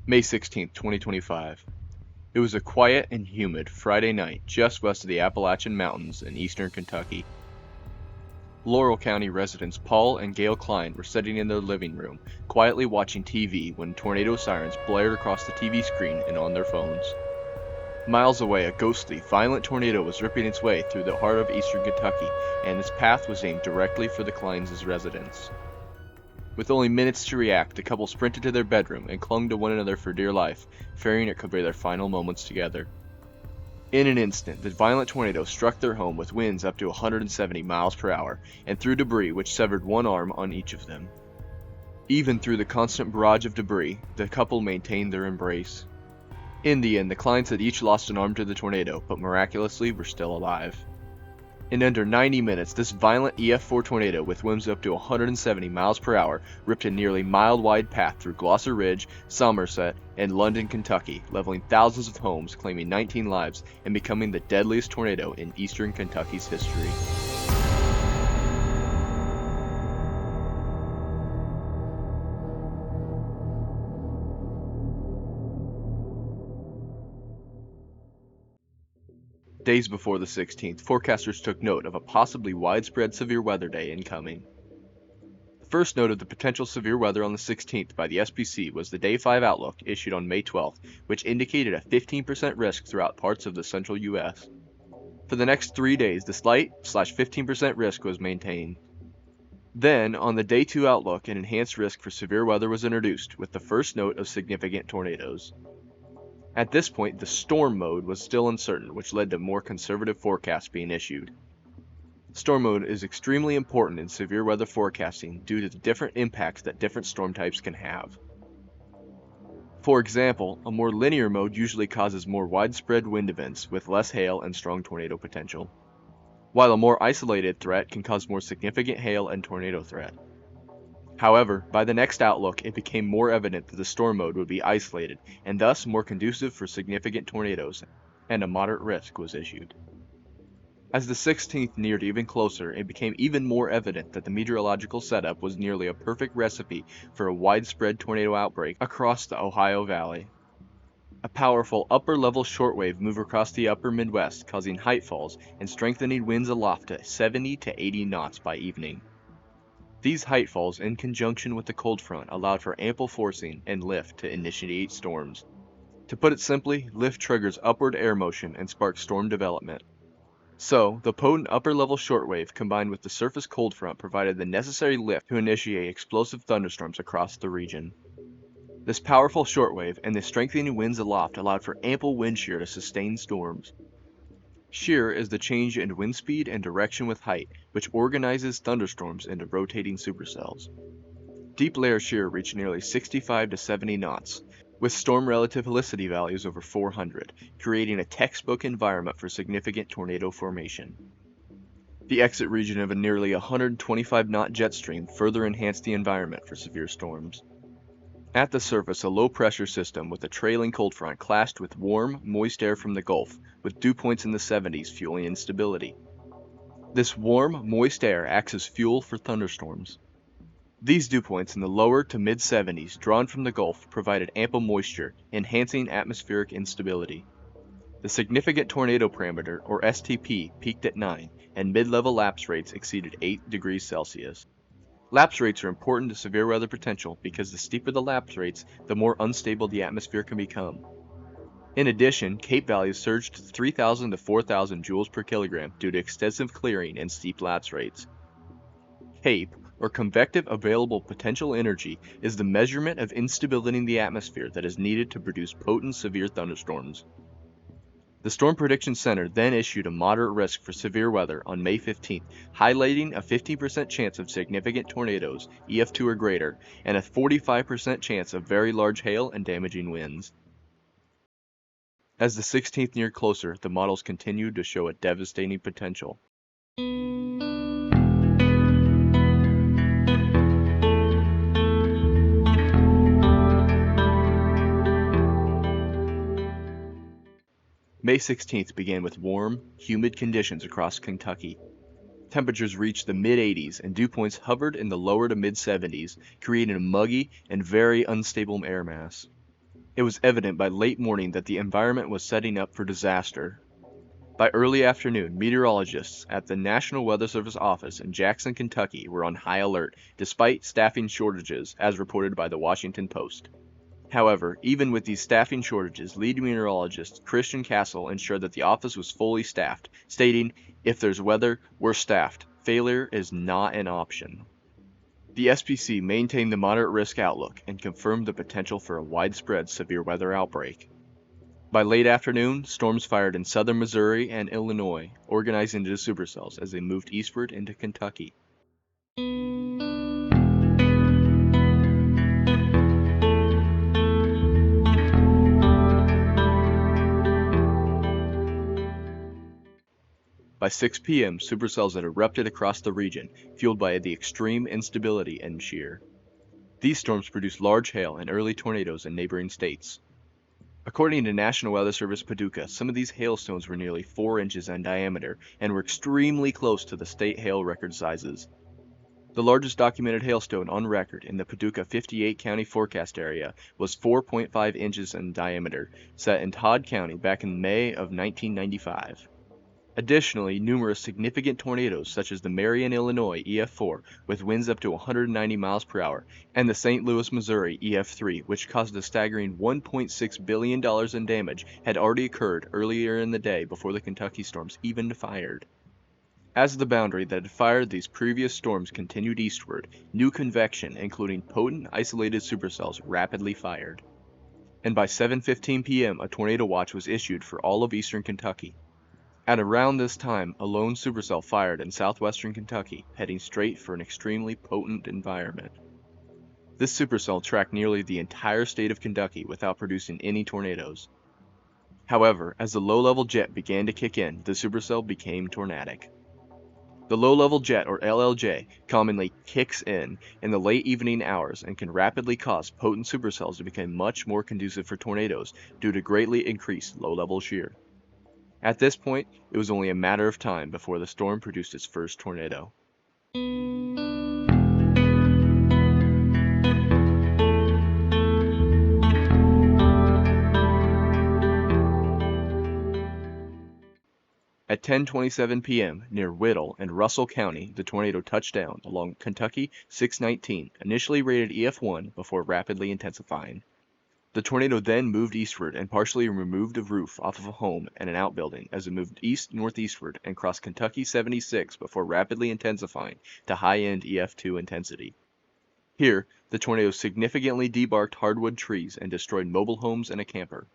May 16th, 2025. It was a quiet and humid Friday night just west of the Appalachian Mountains in eastern Kentucky. Laurel County residents Paul and Gail Cline were sitting in their living room, quietly watching TV when tornado sirens blared across the TV screen and on their phones. Miles away, a ghostly, violent tornado was ripping its way through the heart of eastern Kentucky, and its path was aimed directly for the Clines' residence. With only minutes to react, the couple sprinted to their bedroom and clung to one another for dear life, fearing it could be their final moments together. In an instant, the violent tornado struck their home with winds up to 170 miles per hour and threw debris which severed one arm on each of them. Even through the constant barrage of debris, the couple maintained their embrace. In the end, the Clines had each lost an arm to the tornado, but miraculously were still alive. In under 90 minutes, this violent EF4 tornado with winds up to 170 miles per hour ripped a nearly mile-wide path through Gloucester Ridge, Somerset, and London, Kentucky, leveling thousands of homes, claiming 19 lives, and becoming the deadliest tornado in eastern Kentucky's history. Days before the 16th, forecasters took note of a possibly widespread severe weather day incoming. The first note of the potential severe weather on the 16th by the SPC was the Day 5 Outlook issued on May 12th, which indicated a 15% risk throughout parts of the central U.S. For the next 3 days, the slight/15% risk was maintained. Then, on the Day 2 Outlook, an enhanced risk for severe weather was introduced, with the first note of significant tornadoes. At this point, the storm mode was still uncertain, which led to more conservative forecasts being issued. Storm mode is extremely important in severe weather forecasting due to the different impacts that different storm types can have. For example, a more linear mode usually causes more widespread wind events with less hail and strong tornado potential, while a more isolated threat can cause more significant hail and tornado threat. However, by the next outlook, it became more evident that the storm mode would be isolated, and thus more conducive for significant tornadoes, and a moderate risk was issued. As the 16th neared even closer, it became even more evident that the meteorological setup was nearly a perfect recipe for a widespread tornado outbreak across the Ohio Valley. A powerful upper-level shortwave moved across the upper Midwest, causing height falls and strengthening winds aloft to 70 to 80 knots by evening. These height falls, in conjunction with the cold front, allowed for ample forcing and lift to initiate storms. To put it simply, lift triggers upward air motion and sparks storm development. So, the potent upper-level shortwave combined with the surface cold front provided the necessary lift to initiate explosive thunderstorms across the region. This powerful shortwave and the strengthening winds aloft allowed for ample wind shear to sustain storms. Shear is the change in wind speed and direction with height, which organizes thunderstorms into rotating supercells. Deep layer shear reached nearly 65 to 70 knots, with storm relative helicity values over 400, creating a textbook environment for significant tornado formation. The exit region of a nearly 125-knot jet stream further enhanced the environment for severe storms. At the surface, a low-pressure system with a trailing cold front clashed with warm, moist air from the Gulf, with dew points in the 70s fueling instability. This warm, moist air acts as fuel for thunderstorms. These dew points in the lower to mid-70s, drawn from the Gulf, provided ample moisture, enhancing atmospheric instability. The significant tornado parameter, or STP, peaked at 9, and mid-level lapse rates exceeded 8 degrees Celsius. Lapse rates are important to severe weather potential because the steeper the lapse rates, the more unstable the atmosphere can become. In addition, CAPE values surged to 3,000 to 4,000 joules per kilogram due to extensive clearing and steep lapse rates. CAPE, or convective available potential energy, is the measurement of instability in the atmosphere that is needed to produce potent severe thunderstorms. The Storm Prediction Center then issued a moderate risk for severe weather on May 15th, highlighting a 15% chance of significant tornadoes, EF2 or greater, and a 45% chance of very large hail and damaging winds. As the 16th neared closer, the models continued to show a devastating potential. May 16th began with warm, humid conditions across Kentucky. Temperatures reached the mid-80s and dew points hovered in the lower to mid-70s, creating a muggy and very unstable air mass. It was evident by late morning that the environment was setting up for disaster. By early afternoon, meteorologists at the National Weather Service office in Jackson, Kentucky were on high alert, despite staffing shortages, as reported by the Washington Post. However, even with these staffing shortages, lead meteorologist Christian Castle ensured that the office was fully staffed, stating, "If there's weather, we're staffed. Failure is not an option." The SPC maintained the moderate risk outlook and confirmed the potential for a widespread severe weather outbreak. By late afternoon, storms fired in southern Missouri and Illinois, organizing into supercells as they moved eastward into Kentucky. By 6 p.m., supercells had erupted across the region, fueled by the extreme instability and shear. These storms produced large hail and early tornadoes in neighboring states. According to National Weather Service Paducah, some of these hailstones were nearly 4 inches in diameter and were extremely close to the state hail record sizes. The largest documented hailstone on record in the Paducah 58 county forecast area was 4.5 inches in diameter, set in Todd County back in May of 1995. Additionally, numerous significant tornadoes such as the Marion, Illinois EF4 with winds up to 190 miles per hour and the St. Louis, Missouri EF3, which caused a staggering $1.6 billion in damage, had already occurred earlier in the day before the Kentucky storms even fired. As the boundary that had fired these previous storms continued eastward, new convection, including potent isolated supercells, rapidly fired. And by 7:15 p.m., a tornado watch was issued for all of eastern Kentucky. At around this time, a lone supercell fired in southwestern Kentucky, heading straight for an extremely potent environment. This supercell tracked nearly the entire state of Kentucky without producing any tornadoes. However, as the low-level jet began to kick in, the supercell became tornadic. The low-level jet, or LLJ, commonly kicks in the late evening hours and can rapidly cause potent supercells to become much more conducive for tornadoes due to greatly increased low-level shear. At this point, it was only a matter of time before the storm produced its first tornado. At 10:27 p.m., near Whittle and Russell County, the tornado touched down along Kentucky 619, initially rated EF1 before rapidly intensifying. The tornado then moved eastward and partially removed a roof off of a home and an outbuilding as it moved east-northeastward and crossed Kentucky 76 before rapidly intensifying to high-end EF2 intensity. Here, the tornado significantly debarked hardwood trees and destroyed mobile homes and a camper.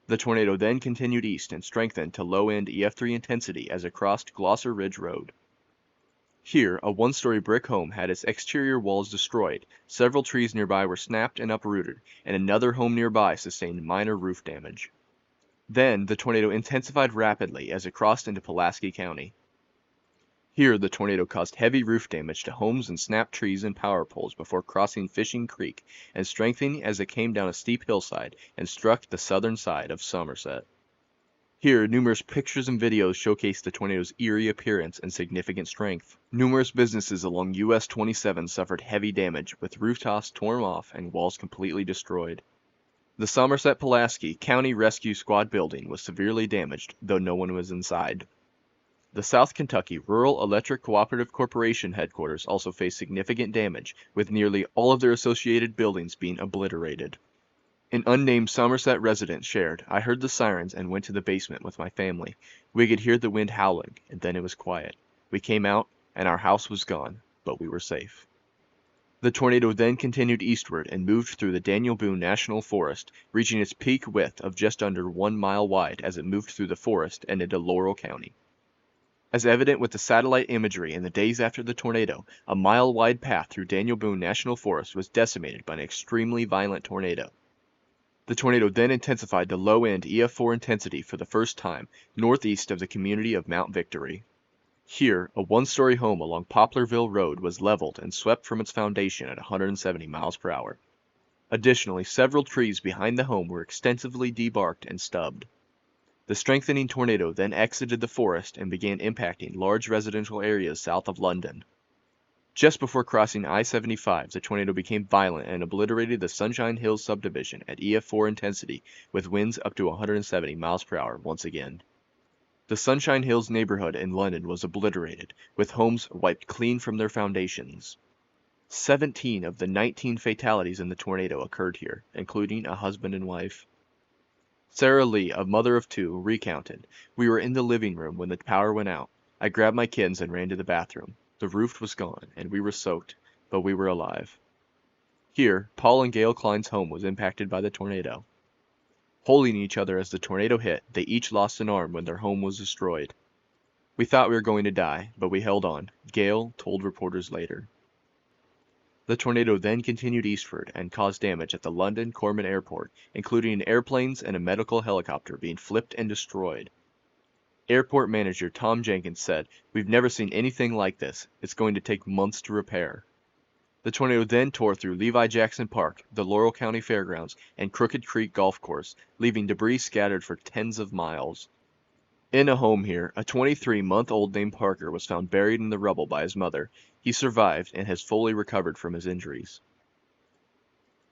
The tornado then continued east and strengthened to low-end EF3 intensity as it crossed Glosser Ridge Road. Here, a one-story brick home had its exterior walls destroyed, several trees nearby were snapped and uprooted, and another home nearby sustained minor roof damage. Then, the tornado intensified rapidly as it crossed into Pulaski County. Here, the tornado caused heavy roof damage to homes and snapped trees and power poles before crossing Fishing Creek and strengthening as it came down a steep hillside and struck the southern side of Somerset. Here, numerous pictures and videos showcase the tornado's eerie appearance and significant strength. Numerous businesses along US 27 suffered heavy damage, with rooftops torn off and walls completely destroyed. The Somerset Pulaski County Rescue Squad building was severely damaged, though no one was inside. The South Kentucky Rural Electric Cooperative Corporation headquarters also faced significant damage, with nearly all of their associated buildings being obliterated. An unnamed Somerset resident shared, "I heard the sirens and went to the basement with my family. We could hear the wind howling, and then it was quiet. We came out, and our house was gone, but we were safe." The tornado then continued eastward and moved through the Daniel Boone National Forest, reaching its peak width of just under 1 mile wide as it moved through the forest and into Laurel County. As evident with the satellite imagery in the days after the tornado, a mile-wide path through Daniel Boone National Forest was decimated by an extremely violent tornado. The tornado then intensified to low-end EF4 intensity for the first time, northeast of the community of Mount Victory. Here, a one-story home along Poplarville Road was leveled and swept from its foundation at 170 miles per hour. Additionally, several trees behind the home were extensively debarked and stubbed. The strengthening tornado then exited the forest and began impacting large residential areas south of London. Just before crossing I-75, the tornado became violent and obliterated the Sunshine Hills subdivision at EF4 intensity with winds up to 170 miles per hour once again. The Sunshine Hills neighborhood in London was obliterated, with homes wiped clean from their foundations. 17 of the 19 fatalities in the tornado occurred here, including a husband and wife. Sarah Lee, a mother of two, recounted, "We were in the living room when the power went out. I grabbed my kids and ran to the bathroom. The roof was gone, and we were soaked, but we were alive." Here, Paul and Gail Cline's home was impacted by the tornado. Holding each other as the tornado hit, they each lost an arm when their home was destroyed. "We thought we were going to die, but we held on," Gail told reporters later. The tornado then continued eastward and caused damage at the London Corman Airport, including airplanes and a medical helicopter being flipped and destroyed. Airport manager Tom Jenkins said, "We've never seen anything like this. It's going to take months to repair." The tornado then tore through Levi Jackson Park, the Laurel County Fairgrounds, and Crooked Creek Golf Course, leaving debris scattered for tens of miles. In a home here, a 23-month-old named Parker was found buried in the rubble by his mother. He survived and has fully recovered from his injuries.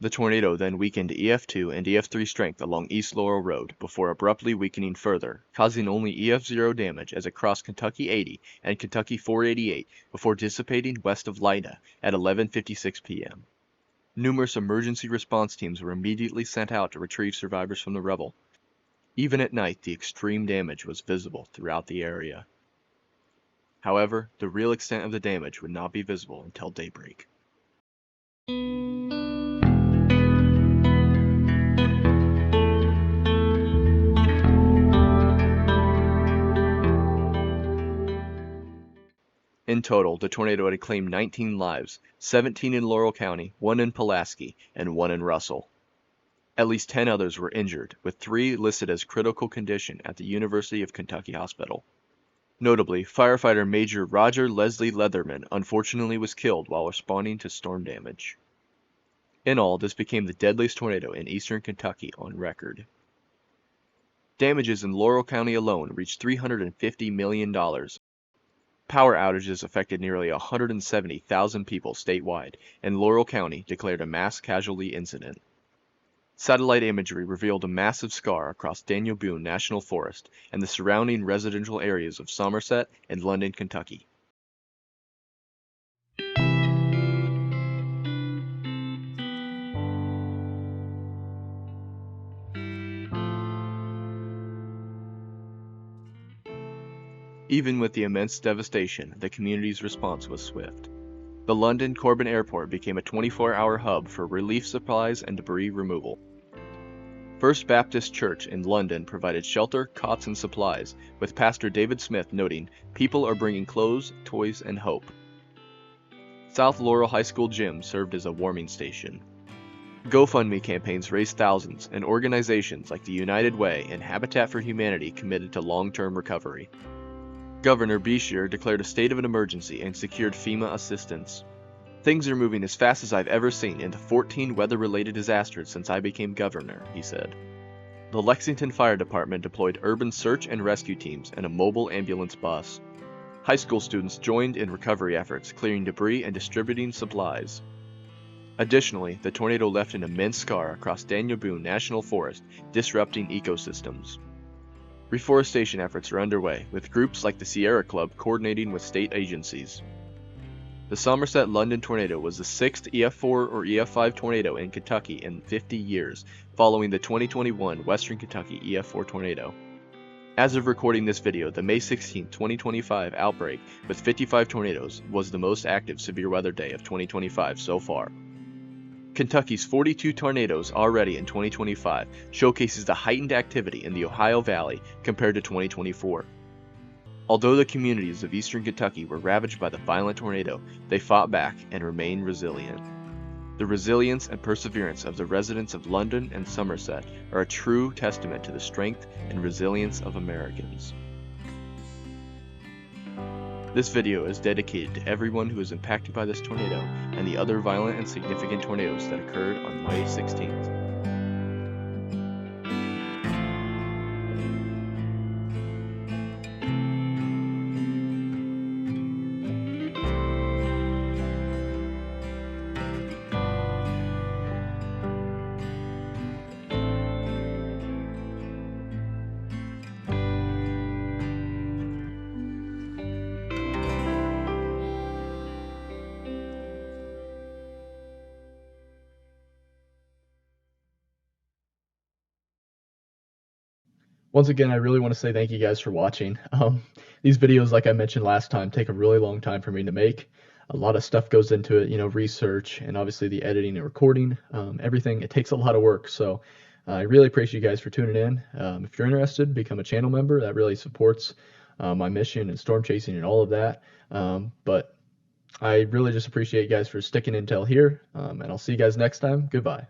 The tornado then weakened to EF2 and EF3 strength along East Laurel Road before abruptly weakening further, causing only EF0 damage as it crossed Kentucky 80 and Kentucky 488 before dissipating west of Lida at 11:56 p.m. Numerous emergency response teams were immediately sent out to retrieve survivors from the rubble. Even at night, the extreme damage was visible throughout the area. However, the real extent of the damage would not be visible until daybreak. In total, the tornado had claimed 19 lives, 17 in Laurel County, 1 in Pulaski, and 1 in Russell. At least 10 others were injured, with 3 listed as critical condition at the University of Kentucky Hospital. Notably, firefighter Major Roger Leslie Leatherman unfortunately was killed while responding to storm damage. In all, this became the deadliest tornado in eastern Kentucky on record. Damages in Laurel County alone reached $350 million. Power outages affected nearly 170,000 people statewide, and Laurel County declared a mass casualty incident. Satellite imagery revealed a massive scar across Daniel Boone National Forest and the surrounding residential areas of Somerset and London, Kentucky. Even with the immense devastation, the community's response was swift. The London Corban Airport became a 24-hour hub for relief supplies and debris removal. First Baptist Church in London provided shelter, cots, and supplies, with Pastor David Smith noting, "People are bringing clothes, toys, and hope." South Laurel High School gym served as a warming station. GoFundMe campaigns raised thousands, and organizations like the United Way and Habitat for Humanity committed to long-term recovery. Governor Beshear declared a state of an emergency and secured FEMA assistance. "Things are moving as fast as I've ever seen into 14 weather-related disasters since I became governor," he said. The Lexington Fire Department deployed urban search and rescue teams and a mobile ambulance bus. High school students joined in recovery efforts, clearing debris and distributing supplies. Additionally, the tornado left an immense scar across Daniel Boone National Forest, disrupting ecosystems. Reforestation efforts are underway, with groups like the Sierra Club coordinating with state agencies. The Somerset London tornado was the 6th EF4 or EF5 tornado in Kentucky in 50 years, following the 2021 Western Kentucky EF4 tornado. As of recording this video, the May 16, 2025 outbreak with 55 tornadoes was the most active severe weather day of 2025 so far. Kentucky's 42 tornadoes already in 2025 showcases the heightened activity in the Ohio Valley compared to 2024. Although the communities of eastern Kentucky were ravaged by the violent tornado, they fought back and remained resilient. The resilience and perseverance of the residents of London and Somerset are a true testament to the strength and resilience of Americans. This video is dedicated to everyone who was impacted by this tornado and the other violent and significant tornadoes that occurred on May 16th. Once again, I really want to say thank you guys for watching. These videos, like I mentioned last time, take a really long time for me to make. A lot of stuff goes into it, research and obviously the editing and recording, everything. It takes a lot of work. So I really appreciate you guys for tuning in. If you're interested, become a channel member. That really supports my mission and storm chasing and all of that. But I really just appreciate you guys for sticking until here, and I'll see you guys next time. Goodbye.